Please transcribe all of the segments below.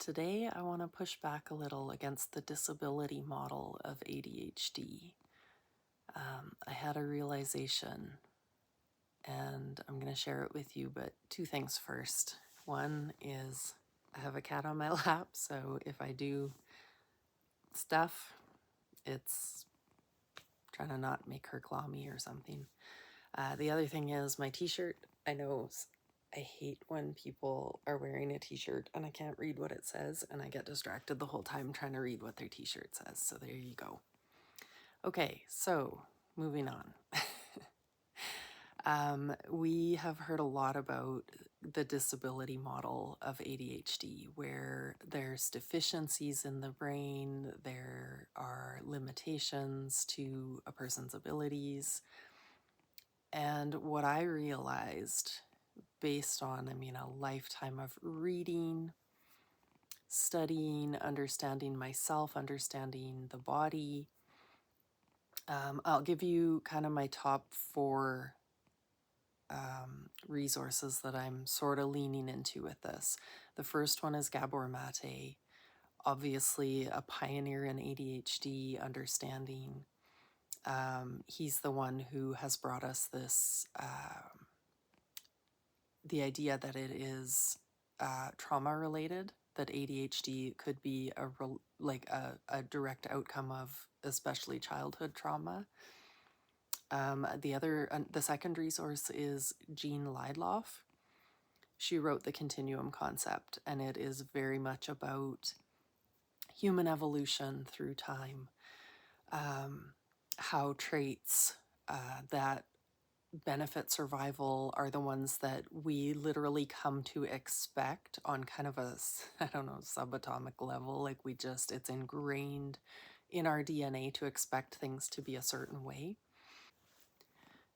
today I want to push back a little against the disability model of ADHD. I had a realization and I'm going to share it with you, but two things first. One is I have a cat on my lap, so if I do stuff, it's trying to not make her claw me or something. The other thing is my t-shirt. I know I hate when people are wearing a t-shirt and I can't read what it says, and I get distracted the whole time trying to read what their t-shirt says. So there you go. Okay, so moving on. We have heard a lot about the disability model of ADHD, where there's deficiencies in the brain, there are limitations to a person's abilities. And what I realized based on, a lifetime of reading, studying, understanding myself, understanding the body. I'll give you kind of my top four resources that I'm sort of leaning into with this. The first one is Gabor Mate, obviously a pioneer in ADHD understanding. He's the one who has brought us this, the idea that it is trauma related, that ADHD could be a direct outcome of especially childhood trauma. The second resource is Jean Lidloff. She wrote the continuum concept, and it is very much about human evolution through time, how traits that benefit survival are the ones that we literally come to expect on kind of a, I don't know, subatomic level. Like it's ingrained in our DNA to expect things to be a certain way.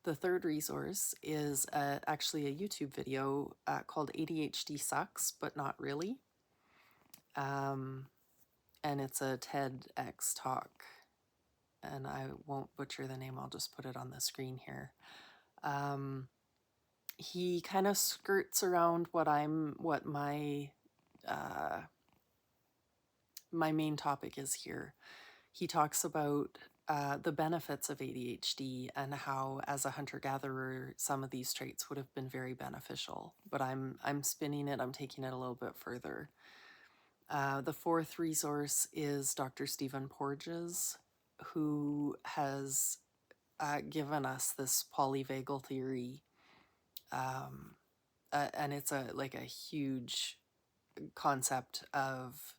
The third resource is actually a YouTube video called ADHD Sucks, but Not Really. And it's a TEDx talk. And I won't butcher the name, I'll just put it on the screen here. He kind of skirts around what my main topic is here. He talks about the benefits of ADHD and how, as a hunter-gatherer, some of these traits would have been very beneficial. But I'm spinning it. I'm taking it a little bit further. The fourth resource is Dr. Stephen Porges, who has given us this polyvagal theory, and it's a huge concept of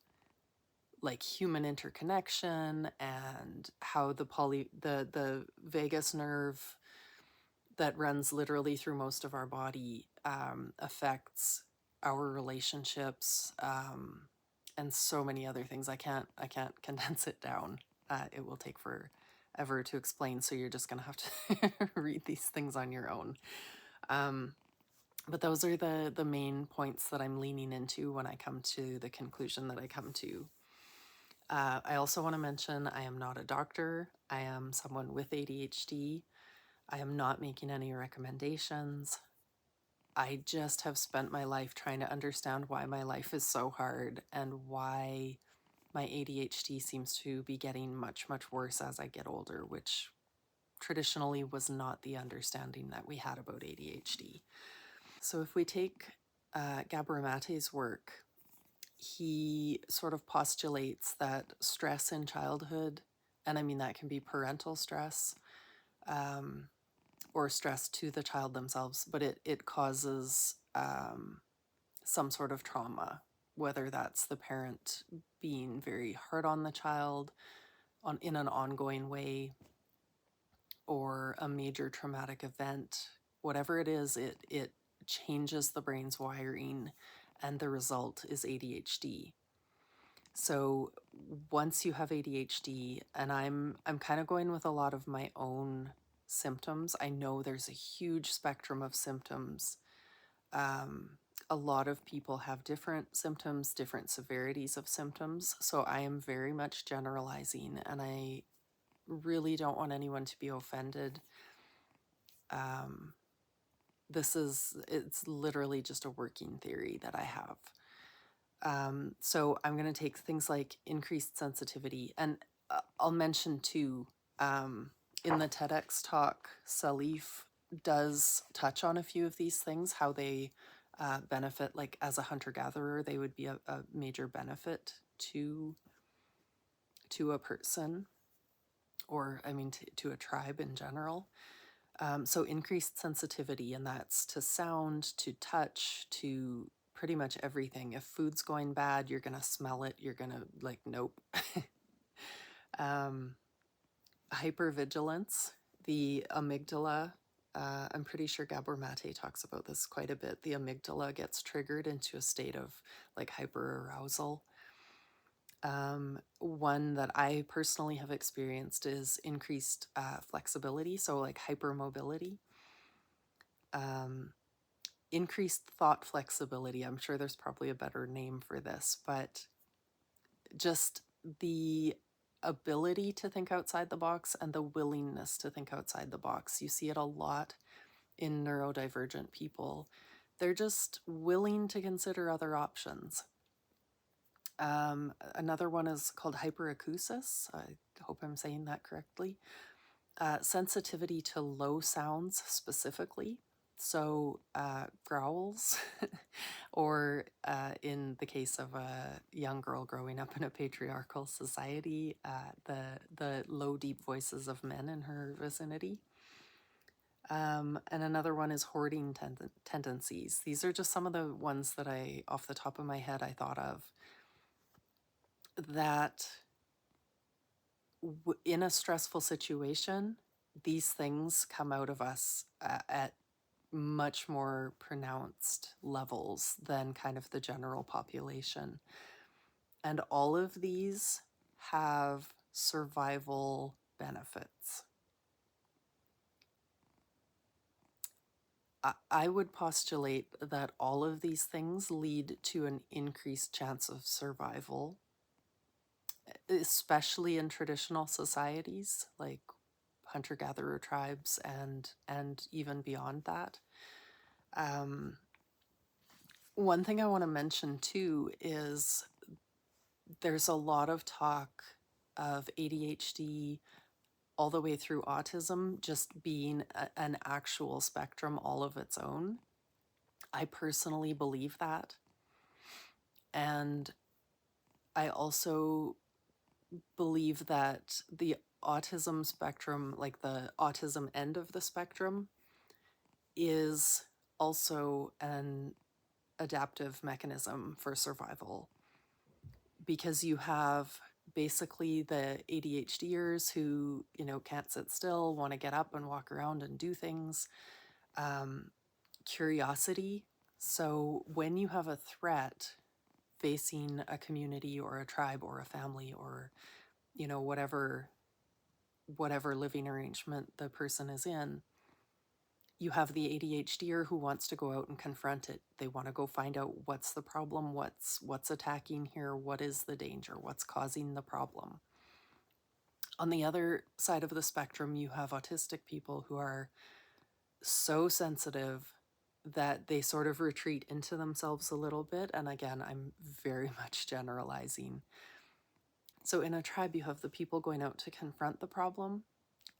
like human interconnection and how the vagus nerve that runs literally through most of our body affects our relationships, and so many other things. I can't condense it down. It will take forever to explain, so you're just gonna have to read these things on your own. But those are the main points that I'm leaning into when I come to the conclusion that I come to. I also want to mention I am not a doctor. I am someone with ADHD. I am not making any recommendations. I just have spent my life trying to understand why my life is so hard and why my ADHD seems to be getting much, much worse as I get older, which traditionally was not the understanding that we had about ADHD. So if we take Gabor Mate's work, he sort of postulates that stress in childhood, and that can be parental stress, or stress to the child themselves, but it causes some sort of trauma, whether that's the parent being very hard on the child in an ongoing way, or a major traumatic event. Whatever it is, it changes the brain's wiring, and the result is ADHD. So once you have ADHD, and I'm kind of going with a lot of my own symptoms. I know there's a huge spectrum of symptoms. A lot of people have different symptoms, different severities of symptoms. So I am very much generalizing, and I really don't want anyone to be offended. It's literally just a working theory that I have. So I'm going to take things like increased sensitivity, and I'll mention too, in the TEDx talk, Salif does touch on a few of these things, how they benefit, like as a hunter-gatherer, they would be a major benefit to a person, or I mean to a tribe in general. So increased sensitivity, and that's to sound, to touch, to pretty much everything. If food's going bad, you're gonna smell it. You're gonna like, nope. um, Hypervigilance, the amygdala. I'm pretty sure Gabor Mate talks about this quite a bit. The amygdala gets triggered into a state of like hyperarousal. One that I personally have experienced is increased flexibility, so like hypermobility. Increased thought flexibility. I'm sure there's probably a better name for this, but just the ability to think outside the box and the willingness to think outside the box. You see it a lot in neurodivergent people. They're just willing to consider other options. Another one is called hyperacusis. I hope I'm saying that correctly. Sensitivity to low sounds specifically. So growls, or in the case of a young girl growing up in a patriarchal society, the low, deep voices of men in her vicinity. And another one is hoarding tendencies. These are just some of the ones that off the top of my head, I thought of that in a stressful situation, these things come out of us at much more pronounced levels than kind of the general population. And all of these have survival benefits. I would postulate that all of these things lead to an increased chance of survival, especially in traditional societies like hunter-gatherer tribes and even beyond that. One thing I want to mention too is there's a lot of talk of ADHD all the way through autism just being an actual spectrum all of its own. I personally believe that. And I also believe that the autism spectrum, like the autism end of the spectrum, is also an adaptive mechanism for survival, because you have basically the ADHDers who, can't sit still, want to get up and walk around and do things. Curiosity. So when you have a threat facing a community or a tribe or a family or, whatever living arrangement the person is in, you have the ADHDer who wants to go out and confront it. They want to go find out what's the problem, what's attacking here, what is the danger, what's causing the problem. On the other side of the spectrum, you have autistic people who are so sensitive that they sort of retreat into themselves a little bit. And again, I'm very much generalizing. So in a tribe, you have the people going out to confront the problem,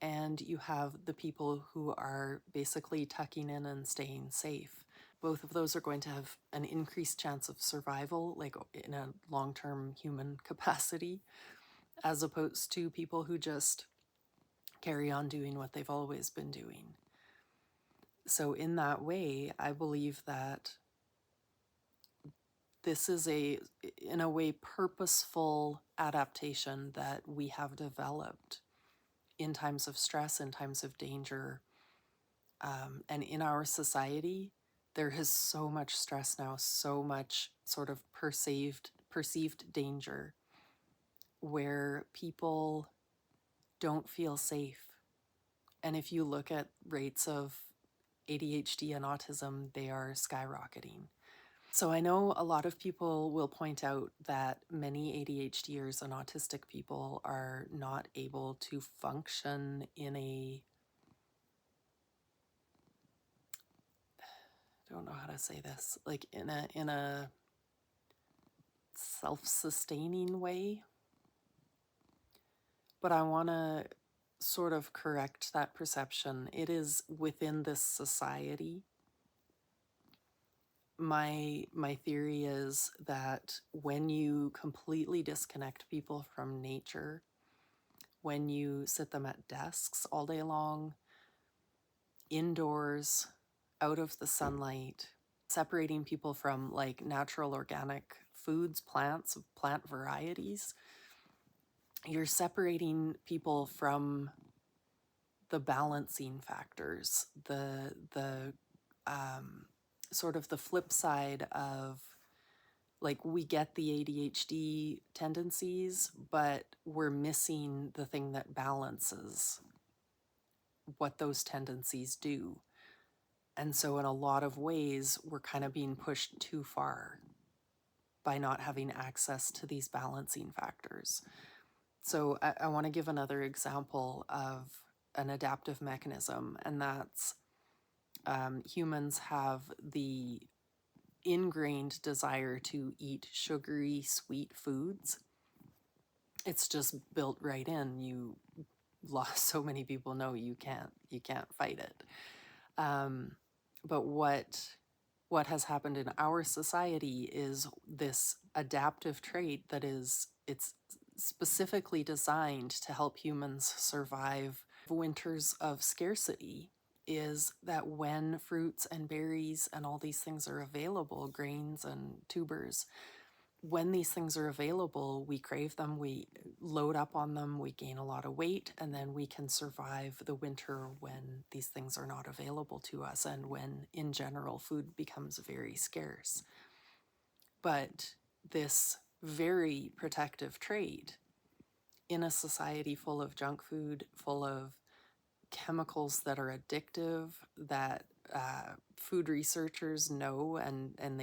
and you have the people who are basically tucking in and staying safe. Both of those are going to have an increased chance of survival, like in a long-term human capacity, as opposed to people who just carry on doing what they've always been doing. So in that way, I believe that this is in a way, purposeful adaptation that we have developed in times of stress, in times of danger. And in our society, there is so much stress now, so much sort of perceived danger, where people don't feel safe. And if you look at rates of ADHD and autism, they are skyrocketing. So I know a lot of people will point out that many ADHDers and autistic people are not able to function in I don't know how to say this, like in a self-sustaining way. But I want to sort of correct that perception. It is within this society. My theory is that when you completely disconnect people from nature, when you sit them at desks all day long, indoors, out of the sunlight, separating people from like natural organic foods, plants, plant varieties, you're separating people from the balancing factors, the sort of the flip side of, like, we get the ADHD tendencies, but we're missing the thing that balances what those tendencies do. And so in a lot of ways, we're kind of being pushed too far by not having access to these balancing factors. So I want to give another example of an adaptive mechanism, and that's humans have the ingrained desire to eat sugary, sweet foods. It's just built right in. So many people know you can't fight it. But what has happened in our society is this adaptive trait that it's specifically designed to help humans survive winters of scarcity, is that when fruits and berries and all these things are available, grains and tubers, when these things are available, we crave them, we load up on them, we gain a lot of weight, and then we can survive the winter when these things are not available to us and when, in general, food becomes very scarce. But this very protective trait in a society full of junk food, full of chemicals that are addictive, that food researchers know, and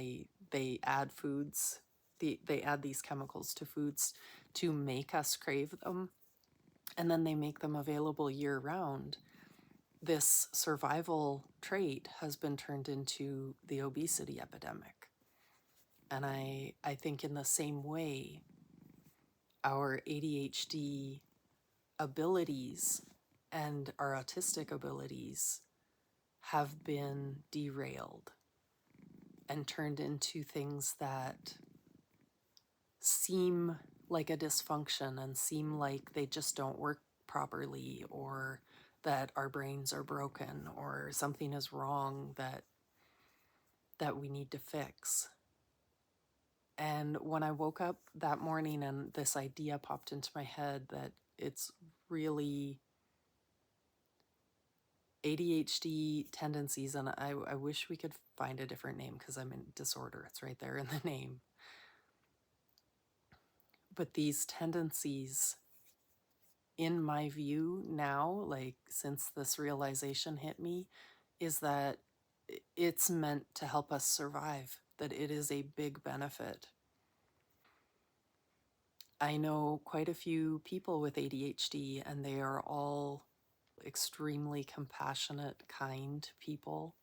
they add foods, they add these chemicals to foods to make us crave them, and then they make them available year round. This survival trait has been turned into the obesity epidemic. And I think in the same way, our ADHD abilities and our autistic abilities have been derailed and turned into things that seem like a dysfunction and seem like they just don't work properly, or that our brains are broken, or something is wrong that we need to fix. And when I woke up that morning and this idea popped into my head that it's really ADHD tendencies, and I wish we could find a different name because I'm in disorder. It's right there in the name. But these tendencies, in my view now, like since this realization hit me, is that it's meant to help us survive, that it is a big benefit. I know quite a few people with ADHD, and they are all extremely compassionate, kind people.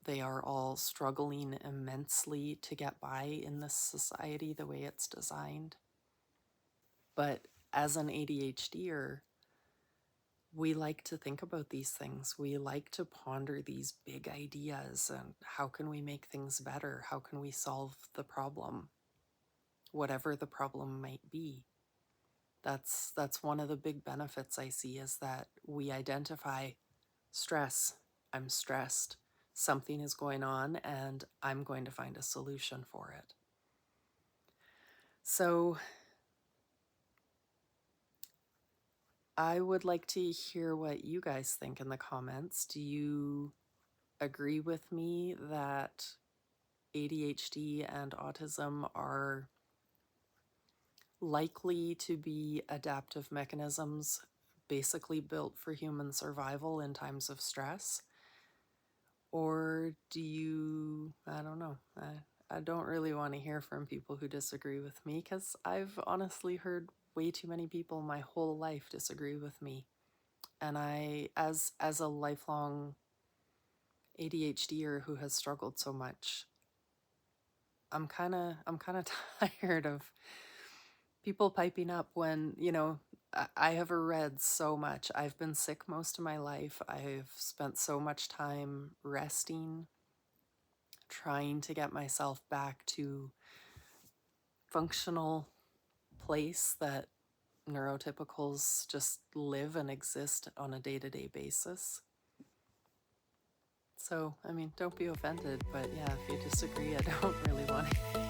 They are all struggling immensely to get by in this society the way it's designed. But as an ADHDer, we like to think about these things. We like to ponder these big ideas and how can we make things better? How can we solve the problem? Whatever the problem might be. That's one of the big benefits I see, is that we identify stress. I'm stressed. Something is going on and I'm going to find a solution for it. So I would like to hear what you guys think in the comments. Do you agree with me that ADHD and autism are likely to be adaptive mechanisms basically built for human survival in times of stress? Or do you, I don't know, I don't really want to hear from people who disagree with me, because I've honestly heard way too many people my whole life disagree with me. And I, as a lifelong ADHDer who has struggled so much, I'm kind of tired of people piping up when, I have read so much. I've been sick most of my life. I've spent so much time resting, trying to get myself back to functional place that neurotypicals just live and exist on a day-to-day basis. So, I mean, don't be offended, but yeah, if you disagree, I don't really want to